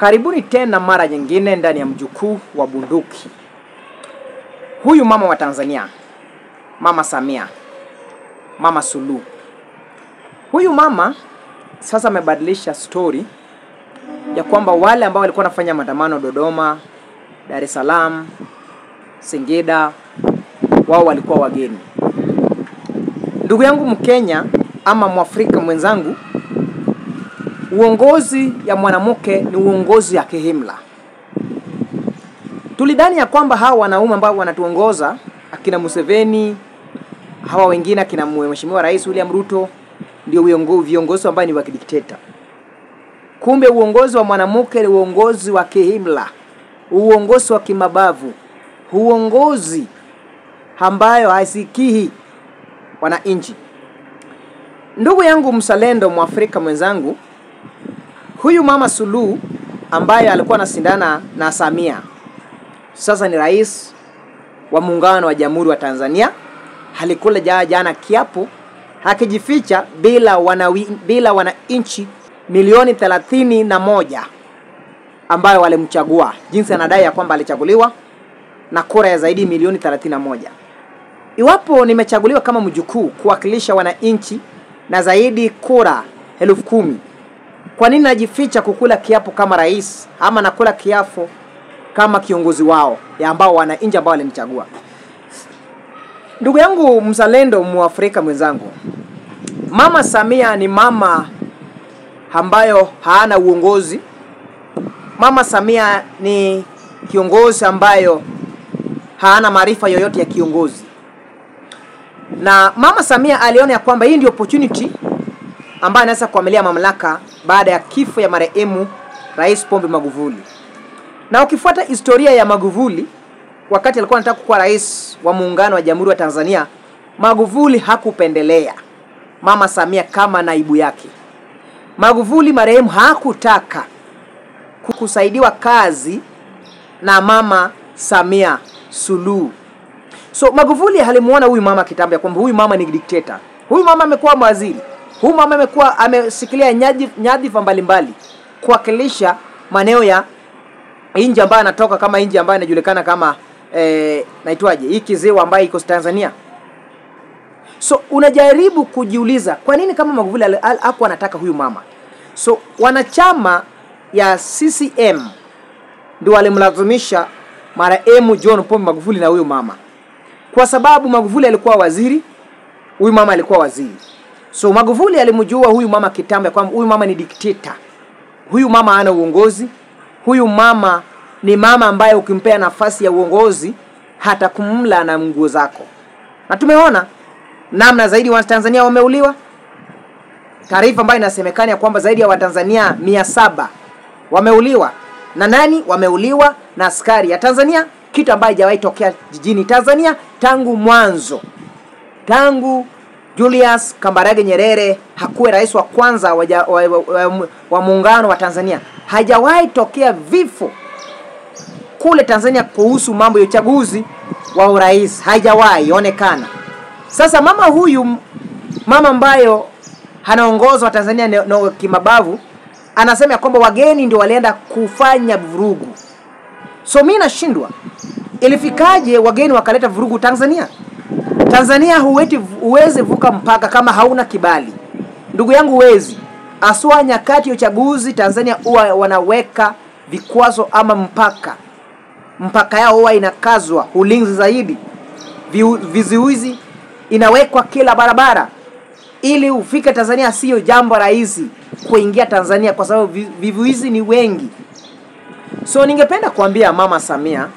Karibuni tena mara nyingine ndani ya mjukuu wa bunduki. Huyu mama wa Tanzania, Mama Samia, Mama Suluhu. Huyu mama sasa amebadilisha story ya kwamba wale ambao walikuwa wanafanya maandamano Dodoma, Dar es Salaam, Singida, wao walikuwa wageni. Ndugu yangu Mkenya ama Mwafrika mwenzangu, uongozi ya mwanamke ni uongozi ya kihimla. Tulidhani ya kwamba hawa wanaume ambao wanatuongoza, akina Museveni, hawa wengine akina Mheshimiwa Rais William Ruto, ndio viongozi ambao ni wa kidikteta. Kumbe uongozi wa mwanamke ni uongozi wa kihimla, uongozi wa kimabavu, uongozi ambayo haisikihi wananchi. Ndugu yangu mzalendo Mwafrika mwenzangu, huyu Mama Suluhu ambaye alikuwa anashindana na Samia, sasa ni rais wa muungano wa Jamhuri wa Tanzania, alikula jana kiapo hakijificha bila wananchi milioni 31 ambayo walimchagua. Jinsi anadai ya kwamba alichaguliwa na kura ya zaidi milioni 31. Iwapo nimechaguliwa kama mjukuu kuwakilisha wananchi na zaidi kura 10,000, kwa nini najificha kukula kiapo kama rais ama nakula kiapo kama kiongozi wao ya ambao wananchi ambao walinichagua? Ndugu yangu mzalendo Mwafrika mwenzangu, Mama Samia ni mama ambayo hana uongozi. Mama Samia ni kiongozi ambayo hana maarifa yoyote ya kiongozi. Na Mama Samia aliona ya kwamba hii ndio opportunity ambayo anaweza kuamilia mamlaka baada ya kifo ya marehemu Rais Pombe Magufuli. Na ukifuata historia ya Magufuli, wakati alikuwa anataka kuwa rais wa muungano wa Jamhuri wa Tanzania, Magufuli hakupendelea Mama Samia kama naibu yake. Magufuli marehemu hakutaka kusaidiwa kazi na Mama Samia Suluhu. So Magufuli alimuona huyu mama kitambo ya kwamba huyu mama ni dikteta. Huyu mama amekuwa waziri. Huyu mama amekuwa amesikilia nyadhifa mbalimbali kuwakilisha maeneo ya nchi ambayo anatoka, kama nchi ambayo inajulikana kama naitwaje, hii kiziwa ambayo iko Tanzania. So unajaribu kujiuliza kwa nini kama Magufuli hakuwa anataka huyu mama. So wanachama ya CCM ndio walimlazimisha marehemu John Pombe Magufuli na huyu mama. Kwa sababu Magufuli alikuwa waziri, huyu mama alikuwa waziri. So Magufuli alimjua huyu mama kitambo kwamba huyu mama ni dikteta. Huyu mama hana uongozi. Huyu mama ni mama ambaye ukimpea nafasi ya uongozi hata kumla na nguo zako. Na tumeona namna zaidi wa Tanzania wameuliwa. Taarifa ambayo inasemekana kwamba zaidi ya Watanzania 700 wameuliwa. Na nani wameuliwa? Na askari ya Tanzania, kitu ambayo haijawahi tokea jijini Tanzania tangu mwanzo. Tangu Julius Kambarage Nyerere hakuwa rais wa kwanza wa muungano wa Tanzania, hajawahi tokea vifo kule Tanzania kuhusu mambo ya uchaguzi wa urais, haijawahi onekana. Sasa mama huyu, mama ambayo anaongoza wa Tanzania no kimabavu, anasema kwamba wageni ndio walienda kufanya vurugu. So mimi nashindwa, ilifikaje wageni wakaleta vurugu Tanzania? Tanzania huwezi vuka mpaka kama hauna kibali. Ndugu yangu huwezi. Aswa nyakati ya uchaguzi Tanzania huwa wanaweka vikwazo ama mpaka yao huwa inakazwa ulinzi zaidi. Vizuizi inawekwa kila barabara ili ufike Tanzania. Sio jambo rahisi kuingia Tanzania kwa sababu vizuizi ni wengi. So ningependa kuambia Mama Samia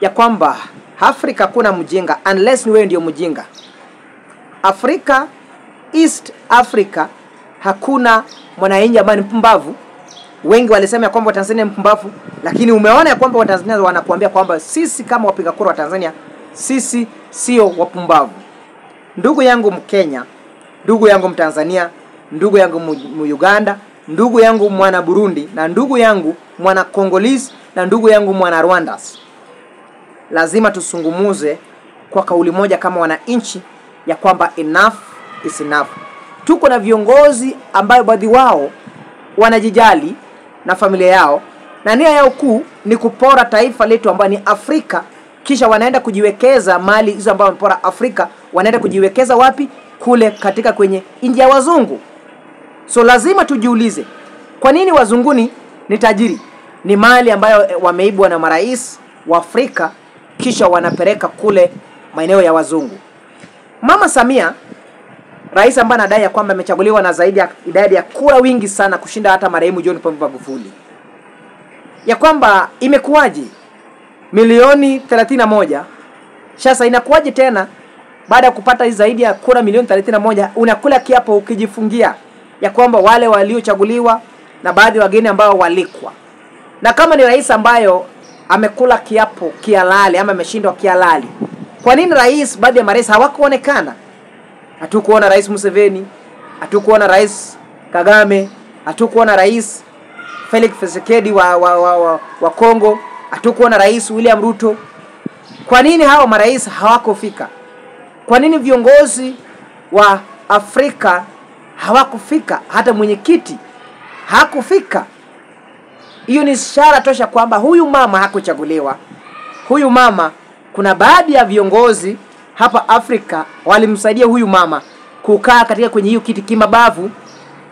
ya kwamba Afrika kuna mjinga unless ni wewe ndio mjinga. Afrika, East Africa, hakuna mwananchi ambaye ni mpumbavu. Wengi walisema ya kwamba Tanzania ni mpumbavu, lakini umeona ya kwamba Watanzania wanakuambia kwamba sisi kama wapiga kura wa Tanzania, sisi sio wapumbavu. Ndugu yangu Mkenya, ndugu yangu Mtanzania, ndugu yangu Uganda, ndugu yangu mwana Burundi, na ndugu yangu mwana Congolese, na ndugu yangu mwana Rwanda, lazima tusungumuze kwa kauli moja kama wananchi ya kwamba enough is enough. Tuko na viongozi ambayo baadhi wao wanajijali, na familia yao, na nia yao kuu ni kupora taifa letu ambalo ni Afrika, kisha wanaenda kujiwekeza mali hizo ambao wamepora Afrika, wanaenda kujiwekeza wapi? Kule katika kwenye nchi ya wazungu. So lazima tujiulize, kwa nini wazunguni ni tajiri? Ni mali ambayo wameibwa na marais wa Afrika, kisha wanapeleka kule maeneo ya wazungu. Mama Samia, rais ambaye anadai kwamba amechaguliwa na zaidi ya idadi ya kura wingi sana kushinda hata marehemu John Pombe Magufuli, ya kwamba imekuwaje milioni 31 sasa inakuwaje tena baada ya kupata zaidi ya kura milioni 31 unakula kiapo ukijifungia ya kwamba wale waliochaguliwa na baadhi ya wageni ambao walikwa? Na kama ni rais ambayo amekula kiapo kihalali ama ameshindwa kihalali, kwa nini baadhi ya marais hawakuonekana? Hatukuona Rais Museveni, hatukuona Rais Kagame, hatukuona Rais Felix Tshisekedi wa Kongo, hatukuona Rais William Ruto. Kwa nini hao marais hawakufika? Kwa nini viongozi wa Afrika hawakufika? Hata mwenyekiti hakufika. Hiyo ni ishara tosha kwamba huyu mama hakuchaguliwa. Huyu mama, kuna baadhi ya viongozi hapa Afrika walimsaidia huyu mama kukaa katika kwenye hiyo kiti kimabavu,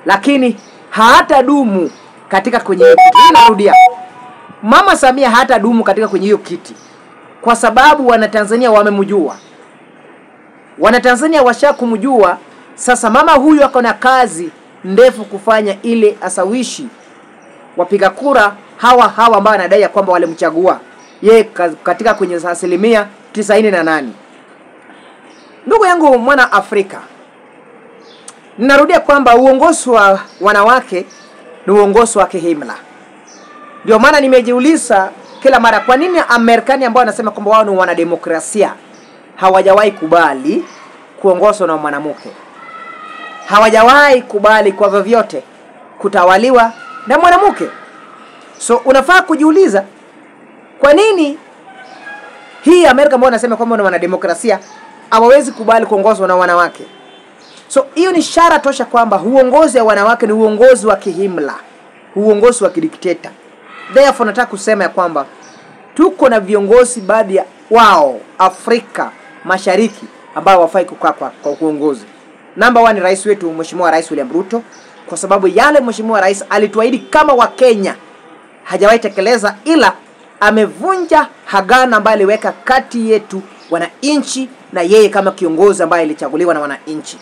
lakini hatadumu katika kwenye hiyo kiti. Narudia, Mama Samia hatadumu katika kwenye hiyo kiti kwa sababu Wanatanzania wamemjua. Wanatanzania washakumjua. Sasa mama huyu ako na kazi ndefu kufanya ile asawishi wapiga kura hawa ambao anadai kwamba walimchagua yeye katika kwenye 98%. Ndugu yangu mwana Afrika, ninarudia kwamba uongozi wa wanawake ni uongozi wa kihimla. Ndio maana nimejiuliza kila mara, kwa nini Amerikani ambao wanasema kwamba wao ni wanademokrasia hawajawahi kubali kuongozwa na mwanamke? Hawajawahi kubali kwa vyovyote kutawaliwa na mwanamke. So unafaa kujiuliza, kwa nini hii Amerika ambao wanasema kwamba ni wanademokrasia hawawezi kubali kuongozwa na wanawake? So hiyo ni ishara tosha kwamba uongozi wa wanawake ni uongozi wa kihimla, uongozi wa kidikteta. Therefore nataka kusema ya kwamba tuko na viongozi baadhi ya wao Afrika Mashariki ambao wafai kukaa kwa uongozi. Number 1 ni rais wetu Mheshimiwa Rais William Ruto, kwa sababu yale Mheshimiwa Rais alituahidi kama wa Kenya hajawahi tekeleza, ila amevunja agano ambayo aliweka kati yetu wananchi na yeye kama kiongozi ambaye alichaguliwa na wananchi.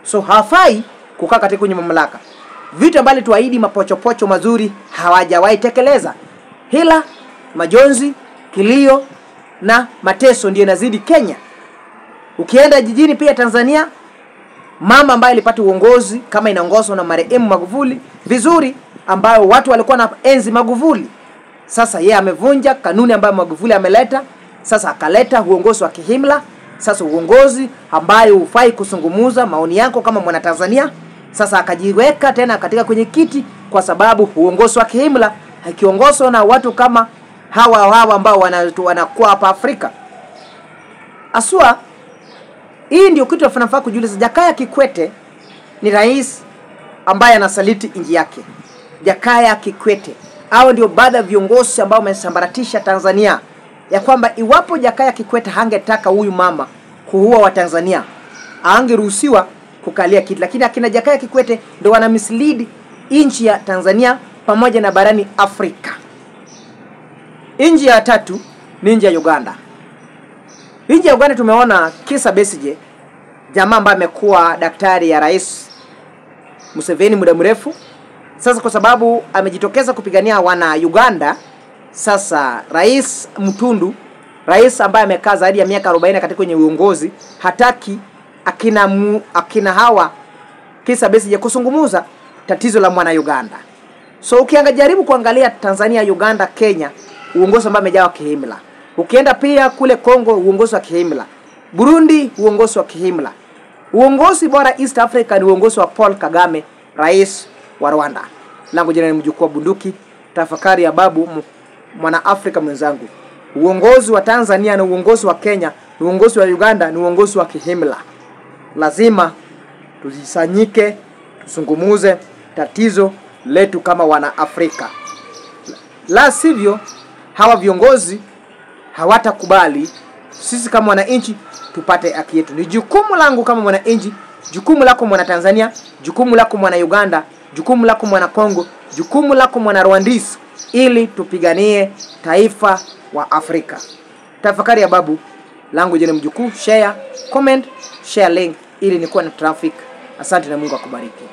So hafai kukaa katika kwenye mamlaka. Vitu ambavyo tuahidi mapochopocho mazuri hawajawahi tekeleza. Hila, majonzi, kilio na mateso ndio inazidi Kenya. Ukienda jijini pia Tanzania, mama ambaye alipata uongozi kama inaongozwa na marehemu Magufuli vizuri, ambayo watu walikuwa na enzi Magufuli. Sasa yeye amevunja kanuni ambayo Magufuli ameleta. Sasa akaleta uongozi wa kihimla. Sasa uongozi ambayo hufai kusungumuza maoni yako kama mwana Tanzania. Sasa akajiweka tena katika kwenye kiti kwa sababu uongozi wa kihimla hakiongozwa na watu kama hawa ambao wanakuwa hapa Afrika. Asua, hii ndio kitu tunafaa kujiuliza. Jakaya Kikwete ni rais ambaye anasaliti nchi yake. Jakaya Kikwete, hao ndio baadhi ya viongozi ambao wamesambaratisha Tanzania, ya kwamba iwapo Jakaya Kikwete hangetaka huyu mama kuua wa Tanzania, angeruhusiwa kukalia kiti. Lakini akina Jakaya Kikwete ndio wana mislead nchi ya Tanzania pamoja na barani Afrika. Nchi ya tatu ni nchi ya Uganda. Nchi ya Uganda tumeona Kizza Besigye, jamaa ambaye amekuwa daktari ya Rais Museveni muda mrefu. Sasa kwa sababu amejitokeza kupigania wana Uganda, sasa Rais Mtundu, rais ambaye amekaa zaidi ya miaka 40 katika kwenye uongozi, hataki akina hawa Kizza Besigye kusungumuza tatizo la mwana Uganda. So ukiangajaribu kuangalia Tanzania, Uganda, Kenya, uongozi ambao umejawa kihimla. Ukienda pia kule Kongo, uongozi wa kihimla. Burundi, uongozi wa kihimla. Uongozi bora East Africa ni uongozi wa Paul Kagame, rais wa Rwanda. Langu jina ni Mjukuu wa Bunduki, tafakari ya babu mwana Afrika mwenzangu. Uongozi wa Tanzania na uongozi wa Kenya, ni uongozi wa Uganda, ni uongozi wa kihimla. Lazima tujisanyike, tusungumuze tatizo letu kama wana Afrika. La sivyo hawa viongozi hawatakubali sisi kama wananchi tupate haki yetu. Ni jukumu langu kama mwananchi, jukumu lako mwana Tanzania, jukumu lako mwana Uganda, jukumu lako mwana Kongo, jukumu lako mwana Rwandis, ili tupiganie taifa wa Afrika. Tafakari ya babu langu jene mjukuu. Share, comment, share link ili nikuwa na traffic. Asante na Mungu akubariki.